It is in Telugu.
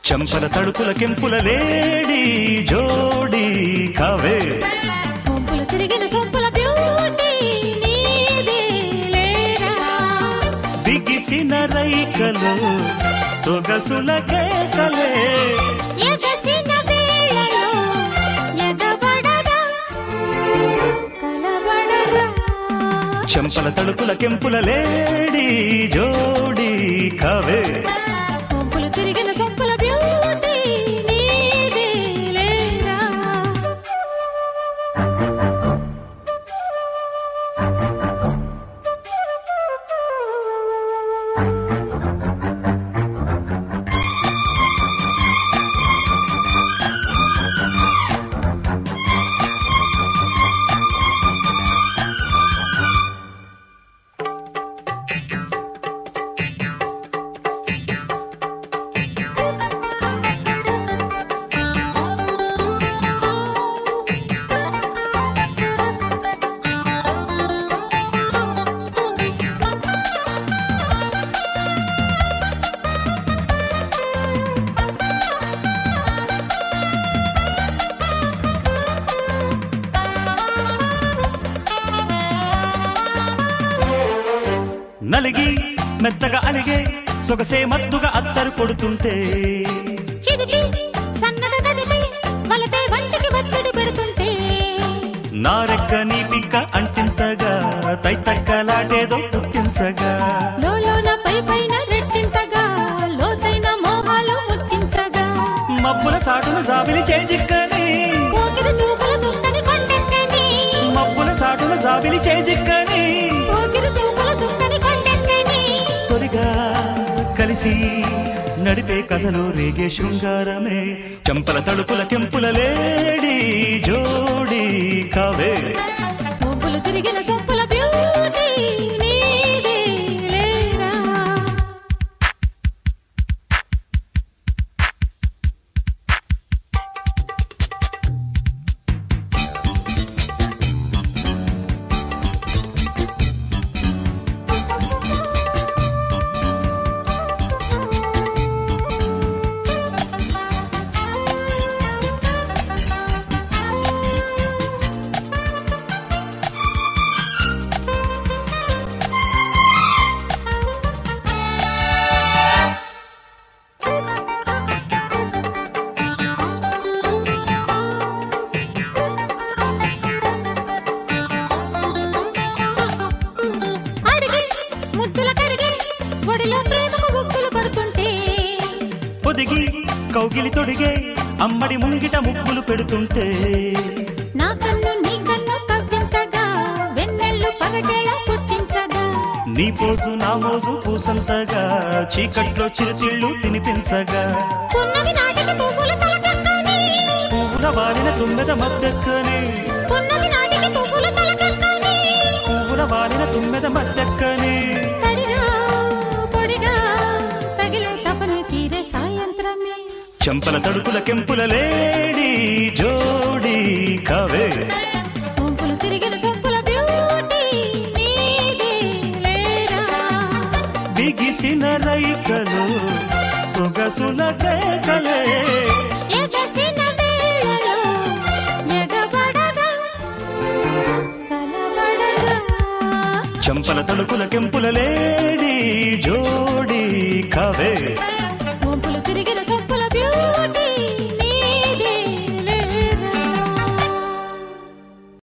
చంపల తడుపుల కెంపుల లేడీ జోడీ కావే కొంపులు తిరిగిన సొంపుల బ్యూటీ నీదే లేరా బిగిసిన రైకలు సొగసుల కేకలే ఎగసిన వేళలో ఎగబడగా కలబడగా చంపల తడుపుల కెంపుల లేడీ జోడీ కావే కొంపులు తిరిగిన సొంపుల బ్యూటీ నీదే లేరా నలిగి మెత్తగా అలిగే సొగసే మత్తుగా అత్తరు కొడుతుంటే చిదిపి సన్నగా కదిపి వలపే వంటికి ఒత్తిడి పెడుతుంటే నారెక్క నీ పిక్క అంటింతగా తైతక్కలాటేదో పుట్టించగా లోలోన పైపైన రెట్టింతగా లోతైన మోహాలు ముట్టించగా మబ్బుల చాటున జాబిలి చేజిక్కని కోకిల చూపుల చుక్కని కొండెక్కని మబ్బుల చాటున జాబిలి చేజిక్కని కోకిల చూపుల చుక్కని కొండెక్కని తొలిగా కలిసి నడిపే కథలో రేగే శృంగారమే చంపల తడుపుల కెంపుల లేడీ జోడీ కావే కొంపులు తిరిగిన సొంపుల బ్యూటీ నీదే లేరా ముద్దుల కడిగి ఒడిలో ప్రేమకు ముగ్గులు పడుతుంటే పొదిగి కౌగిలి తొడిగే అమ్మడి ముంగిట ముగ్గులు పెడుతుంటే నా కన్ను నీ కన్ను కవ్వింతగా వెన్నెల్లు పగటేళ పుట్టించగా నీ పోసు నా మోసు పూసంతగా చీకట్లో చిరుతిళ్ళు తినిపించగా పున్నమి నాటికి పువ్వుల తలకక్కని పువ్వుల వాలిన తుమ్మెద మద్దెక్కని పున్నమి నాటికి పువ్వుల తలకక్కని పువ్వుల వాలిన తుమ్మెద మద్దెక్కని తడిగా పొడిగా తగిలే తపన తీరే సాయంత్రమే చంపల తడుపుల కెంపుల లేడీ జోడీ కావే కొంపులు తిరిగిన సొంపుల బ్యూటీ నీదే లేరా బిగిసిన రైకలు సొగసుల కేకలే ఎగసిన వేళలో ఎగబడగా కలబడగా చంపల తడుపుల కెంపుల లేడీ జోడీ కావే కొంపులు తిరిగిన సొంపుల